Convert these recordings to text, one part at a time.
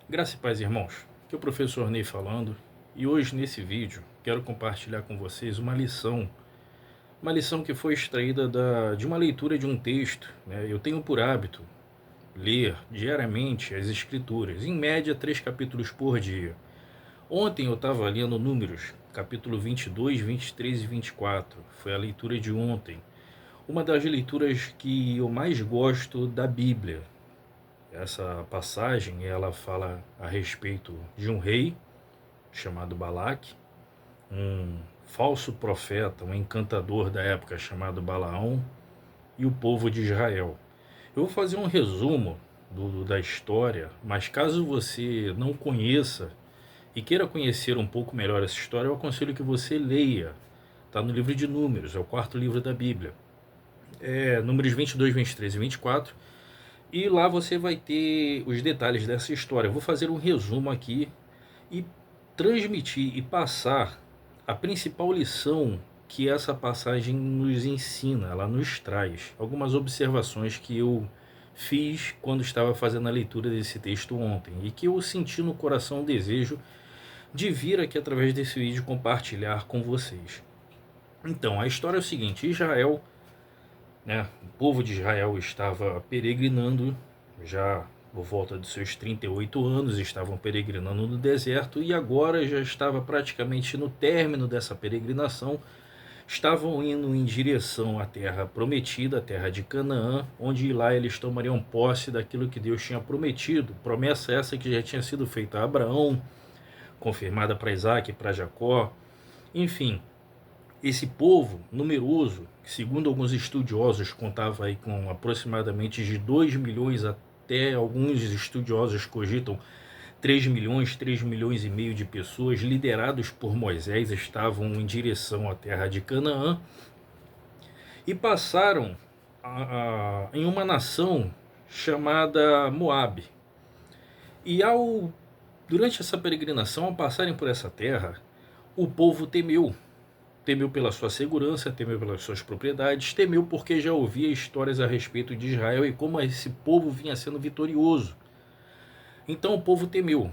Graça e paz, irmãos. Aqui é o professor Ney falando, e hoje nesse vídeo quero compartilhar com vocês uma lição que foi extraída de uma leitura de um texto, né? Eu tenho por hábito ler diariamente as escrituras, em média 3 capítulos por dia. Ontem eu estava lendo Números, capítulo 22, 23 e 24, foi a leitura de ontem. Uma das leituras que eu mais gosto da Bíblia. Essa passagem, ela fala a respeito de um rei chamado Balaque, um falso profeta, um encantador da época chamado Balaão, e o povo de Israel. Eu vou fazer um resumo da história, mas caso você não conheça e queira conhecer um pouco melhor essa história, eu aconselho que você leia. Está no livro de Números, é o quarto livro da Bíblia. Números 22, 23 e 24. E lá você vai ter os detalhes dessa história. Eu vou fazer um resumo aqui e transmitir e passar a principal lição que essa passagem nos ensina, ela nos traz. Algumas observações que eu fiz quando estava fazendo a leitura desse texto ontem e que eu senti no coração o desejo de vir aqui através desse vídeo compartilhar com vocês. Então, a história é o seguinte: Israel, né, o povo de Israel estava peregrinando já por volta de seus 38 anos, estavam peregrinando no deserto e agora já estava praticamente no término dessa peregrinação, estavam indo em direção à terra prometida, a terra de Canaã, onde lá eles tomariam posse daquilo que Deus tinha prometido, promessa essa que já tinha sido feita a Abraão, confirmada para Isaac e para Jacó, enfim. Esse povo numeroso, que segundo alguns estudiosos contava aí com aproximadamente de 2 milhões, até alguns estudiosos cogitam 3 milhões, 3 milhões e meio de pessoas, liderados por Moisés, estavam em direção à terra de Canaã e passaram em uma nação chamada Moabe. E durante essa peregrinação, ao passarem por essa terra, o povo temeu pela sua segurança, temeu pelas suas propriedades, temeu porque já ouvia histórias a respeito de Israel e como esse povo vinha sendo vitorioso. Então o povo temeu.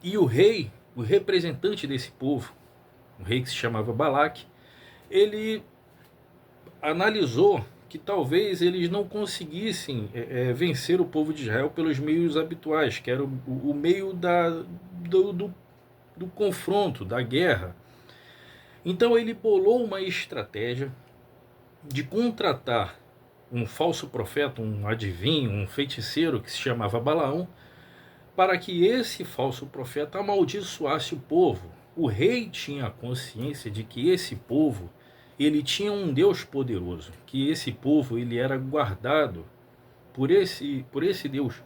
E o rei, o representante desse povo, um rei que se chamava Balaque, ele analisou que talvez eles não conseguissem vencer o povo de Israel pelos meios habituais, que era o meio do confronto, da guerra. Então ele bolou uma estratégia de contratar um falso profeta, um adivinho, um feiticeiro que se chamava Balaão, para que esse falso profeta amaldiçoasse o povo. O rei tinha consciência de que esse povo, ele tinha um Deus poderoso, que esse povo ele era guardado por esse Deus.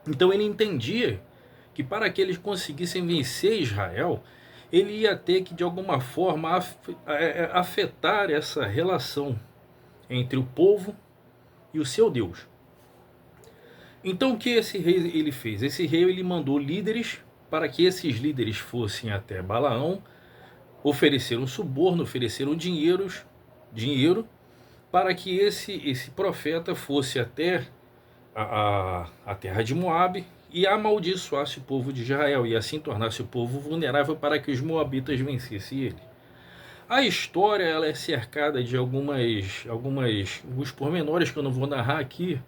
Então ele entendia que para que eles conseguissem vencer Israel, ele ia ter que de alguma forma afetar essa relação entre o povo e o seu Deus. Então o que esse rei ele fez? Esse rei ele mandou líderes para que esses líderes fossem até Balaão, ofereceram suborno, ofereceram dinheiro para que esse profeta fosse até a terra de Moabe e amaldiçoasse o povo de Israel e assim tornasse o povo vulnerável para que os moabitas vencessem ele. A história ela é cercada de alguns pormenores que eu não vou narrar aqui.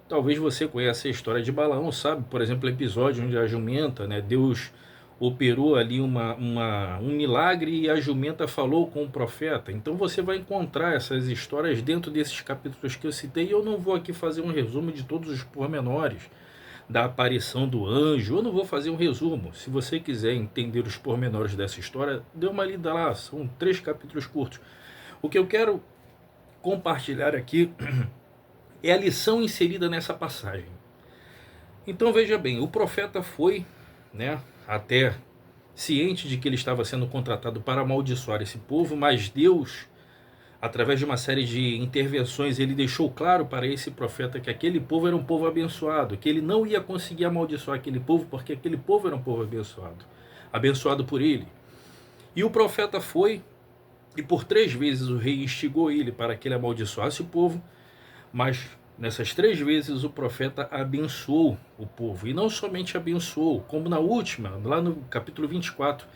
Talvez você conheça a história de Balaão, sabe? Por exemplo, o episódio onde a jumenta, né, Deus operou ali um milagre e a jumenta falou com o profeta. Então você vai encontrar essas histórias dentro desses capítulos que eu citei. E eu não vou aqui fazer um resumo de todos os pormenores da aparição do anjo. Eu não vou fazer um resumo. Se você quiser entender os pormenores dessa história, dê uma lida lá. São 3 capítulos curtos. O que eu quero compartilhar aqui é a lição inserida nessa passagem. Então veja bem, o profeta foi, né, até ciente de que ele estava sendo contratado para amaldiçoar esse povo, mas Deus, através de uma série de intervenções, ele deixou claro para esse profeta que aquele povo era um povo abençoado, que ele não ia conseguir amaldiçoar aquele povo, porque aquele povo era um povo abençoado, abençoado por ele. E o profeta foi, e por 3 vezes o rei instigou ele para que ele amaldiçoasse o povo, mas Nessas 3 vezes o profeta abençoou o povo. E não somente abençoou, como na última, lá no capítulo 24,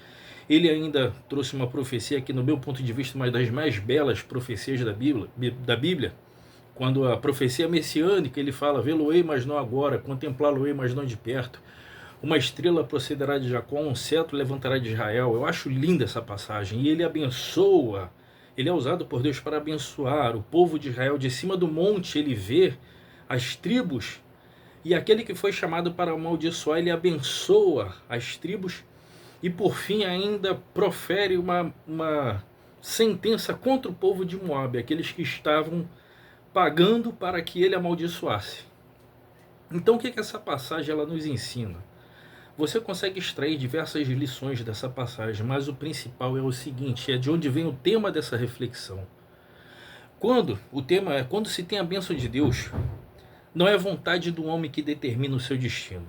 ele ainda trouxe uma profecia que, no meu ponto de vista, uma das mais belas profecias da Bíblia, quando a profecia messiânica, ele fala: vê-lo-ei, mas não agora, contemplá-lo-ei, mas não de perto. Uma estrela procederá de Jacó, um cetro levantará de Israel. Eu acho linda essa passagem. E ele abençoa, ele é usado por Deus para abençoar o povo de Israel. De cima do monte ele vê as tribos, e aquele que foi chamado para amaldiçoar, ele abençoa as tribos, e por fim ainda profere uma sentença contra o povo de Moabe, aqueles que estavam pagando para que ele amaldiçoasse. Então o que essa passagem ela nos ensina? Você consegue extrair diversas lições dessa passagem, mas o principal é o seguinte, é de onde vem o tema dessa reflexão. O tema é: quando se tem a bênção de Deus, não é a vontade do homem que determina o seu destino.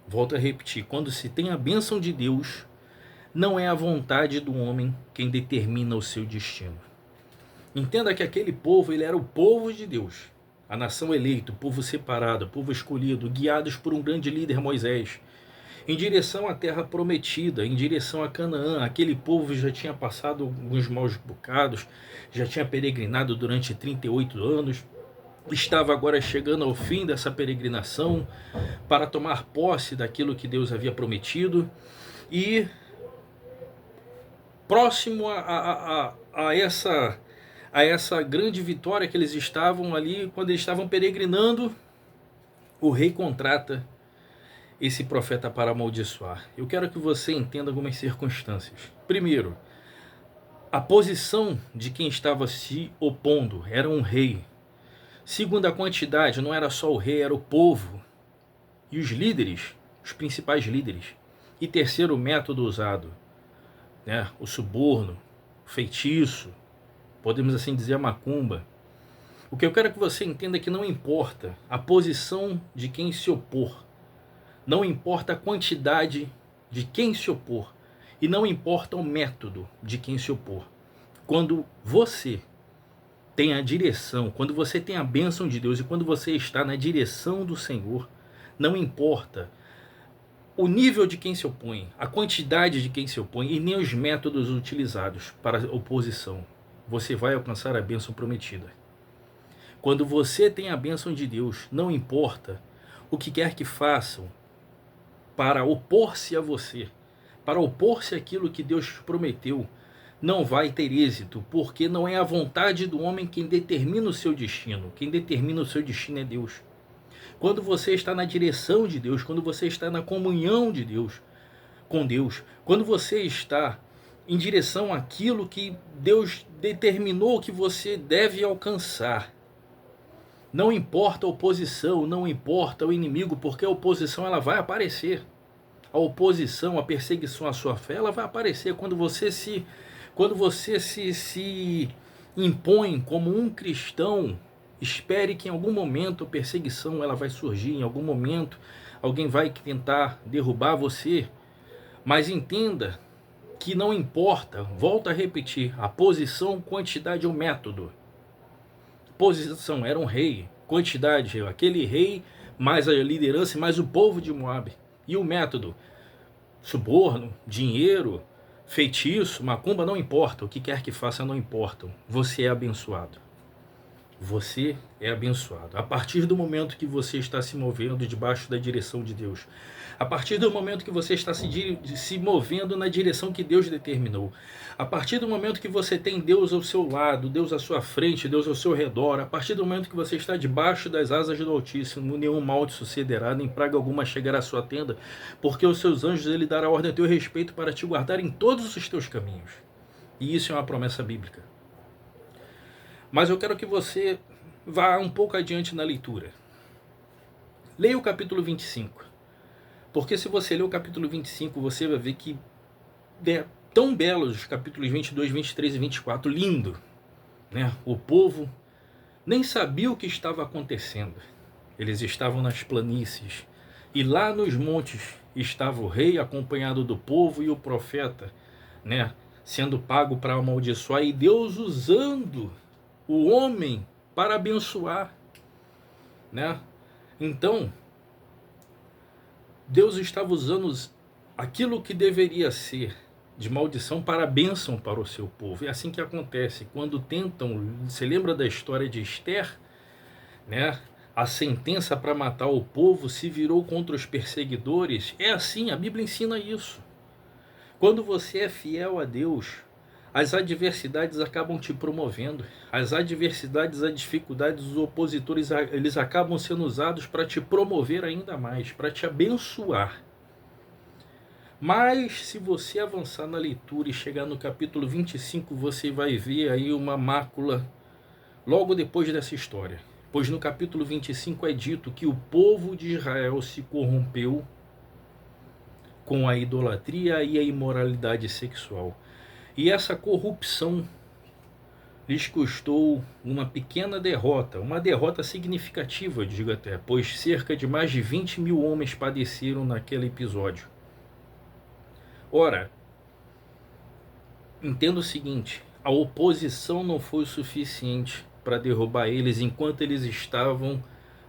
Volto a repetir, quando se tem a bênção de Deus, não é a vontade do homem quem determina o seu destino. Entenda que aquele povo, ele era o povo de Deus, a nação eleita, o povo separado, o povo escolhido, guiados por um grande líder, Moisés, em direção à terra prometida, em direção a Canaã. Aquele povo já tinha passado alguns maus bocados, já tinha peregrinado durante 38 anos, estava agora chegando ao fim dessa peregrinação para tomar posse daquilo que Deus havia prometido, e próximo a essa grande vitória que eles estavam ali, quando eles estavam peregrinando, o rei contrata esse profeta para amaldiçoar. Eu quero que você entenda algumas circunstâncias. Primeiro, a posição de quem estava se opondo era um rei. Segundo, a quantidade, não era só o rei, era o povo e os líderes, os principais líderes. E terceiro, o método usado, né? O suborno, o feitiço, podemos assim dizer a macumba. O que eu quero que você entenda é que não importa a posição de quem se opor, não importa a quantidade de quem se opor, e não importa o método de quem se opor. Quando você tem a direção, quando você tem a bênção de Deus e quando você está na direção do Senhor, não importa o nível de quem se opõe, a quantidade de quem se opõe e nem os métodos utilizados para a oposição, você vai alcançar a bênção prometida. Quando você tem a bênção de Deus, não importa o que quer que façam para opor-se a você, para opor-se àquilo que Deus prometeu, não vai ter êxito, porque não é a vontade do homem quem determina o seu destino. Quem determina o seu destino é Deus. Quando você está na direção de Deus, quando você está na comunhão de Deus, com Deus, quando você está em direção àquilo que Deus determinou que você deve alcançar, não importa a oposição, não importa o inimigo, porque a oposição ela vai aparecer. A oposição, a perseguição à sua fé, ela vai aparecer quando você se impõe como um cristão. Espere que em algum momento a perseguição ela vai surgir, em algum momento alguém vai tentar derrubar você, mas entenda que não importa, volto a repetir, a posição, quantidade ou método. Posição era um rei, quantidade, aquele rei, mais a liderança, mais o povo de Moabe. E o método, suborno, dinheiro, feitiço, macumba, não importa, o que quer que faça não importa, você é abençoado. Você é abençoado. A partir do momento que você está se movendo debaixo da direção de Deus, a partir do momento que você está se movendo na direção que Deus determinou, a partir do momento que você tem Deus ao seu lado, Deus à sua frente, Deus ao seu redor, a partir do momento que você está debaixo das asas do Altíssimo, nenhum mal te sucederá, nem praga alguma chegará à sua tenda, porque os seus anjos ele dará ordem a teu respeito para te guardar em todos os teus caminhos. E isso é uma promessa bíblica. Mas eu quero que você vá um pouco adiante na leitura. Leia o capítulo 25. Porque se você ler o capítulo 25, você vai ver que é tão belos os capítulos 22, 23 e 24. Lindo, né? O povo nem sabia o que estava acontecendo. Eles estavam nas planícies. E lá nos montes estava o rei acompanhado do povo e o profeta, né? Sendo pago para amaldiçoar. E Deus usando o homem para abençoar. né? Então, Deus estava usando aquilo que deveria ser de maldição para bênção para o seu povo. É assim que acontece quando tentam. Você lembra da história de Esther, né? A sentença para matar o povo se virou contra os perseguidores. É assim, a Bíblia ensina isso. Quando você é fiel a Deus, as adversidades acabam te promovendo. As adversidades, as dificuldades, os opositores, eles acabam sendo usados para te promover ainda mais, para te abençoar. Mas se você avançar na leitura e chegar no capítulo 25, você vai ver aí uma mácula logo depois dessa história. Pois no capítulo 25 é dito que o povo de Israel se corrompeu com a idolatria e a imoralidade sexual. E essa corrupção lhes custou uma pequena derrota, uma derrota significativa, digo até, pois cerca de mais de 20 mil homens padeceram naquele episódio. Ora, entenda o seguinte, a oposição não foi o suficiente para derrubar eles enquanto eles estavam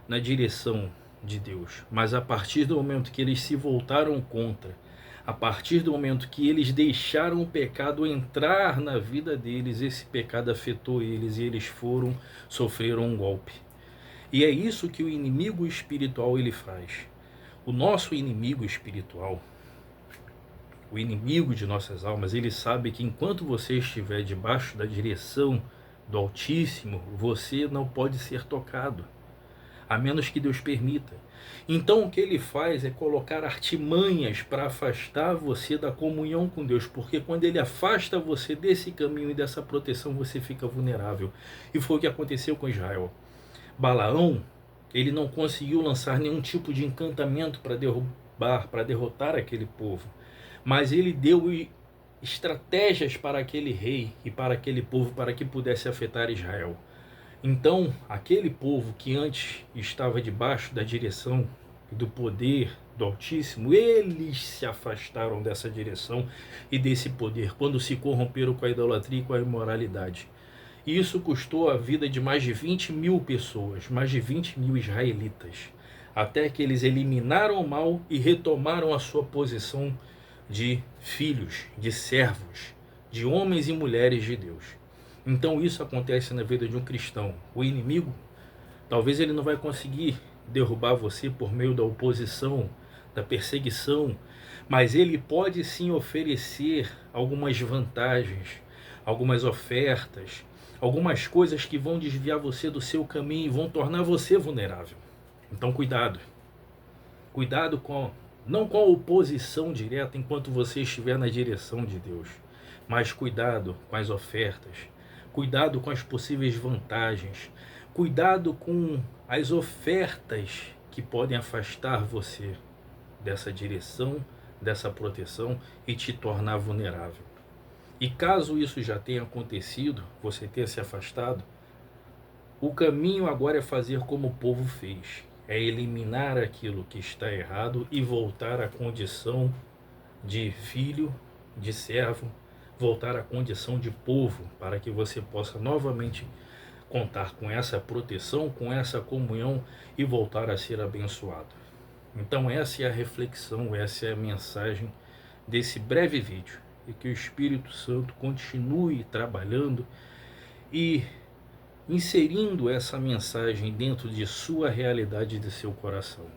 na direção de Deus. Mas a partir do momento que eles se voltaram contra, a partir do momento que eles deixaram o pecado entrar na vida deles, esse pecado afetou eles e eles sofreram um golpe. E é isso que o inimigo espiritual ele faz. O nosso inimigo espiritual, o inimigo de nossas almas, ele sabe que enquanto você estiver debaixo da direção do Altíssimo, você não pode ser tocado, a menos que Deus permita. Então o que ele faz é colocar artimanhas para afastar você da comunhão com Deus, porque quando ele afasta você desse caminho e dessa proteção, você fica vulnerável. E foi o que aconteceu com Israel. Balaão, ele não conseguiu lançar nenhum tipo de encantamento para derrotar aquele povo, mas ele deu estratégias para aquele rei e para aquele povo para que pudesse afetar Israel. Então, aquele povo que antes estava debaixo da direção e do poder do Altíssimo, eles se afastaram dessa direção e desse poder quando se corromperam com a idolatria e com a imoralidade. E isso custou a vida de mais de 20 mil pessoas, mais de 20 mil israelitas, até que eles eliminaram o mal e retomaram a sua posição de filhos, de servos, de homens e mulheres de Deus. Então isso acontece na vida de um cristão. O inimigo, talvez ele não vai conseguir derrubar você por meio da oposição, da perseguição, mas ele pode sim oferecer algumas vantagens, algumas ofertas, algumas coisas que vão desviar você do seu caminho e vão tornar você vulnerável. Então cuidado. Cuidado não com a oposição direta enquanto você estiver na direção de Deus, mas cuidado com as ofertas, cuidado com as possíveis vantagens, cuidado com as ofertas que podem afastar você dessa direção, dessa proteção e te tornar vulnerável. E caso isso já tenha acontecido, você tenha se afastado, o caminho agora é fazer como o povo fez, é eliminar aquilo que está errado e voltar à condição de filho, de servo, voltar à condição de povo, para que você possa novamente contar com essa proteção, com essa comunhão e voltar a ser abençoado. Então essa é a reflexão, essa é a mensagem desse breve vídeo, e que o Espírito Santo continue trabalhando e inserindo essa mensagem dentro de sua realidade e de seu coração.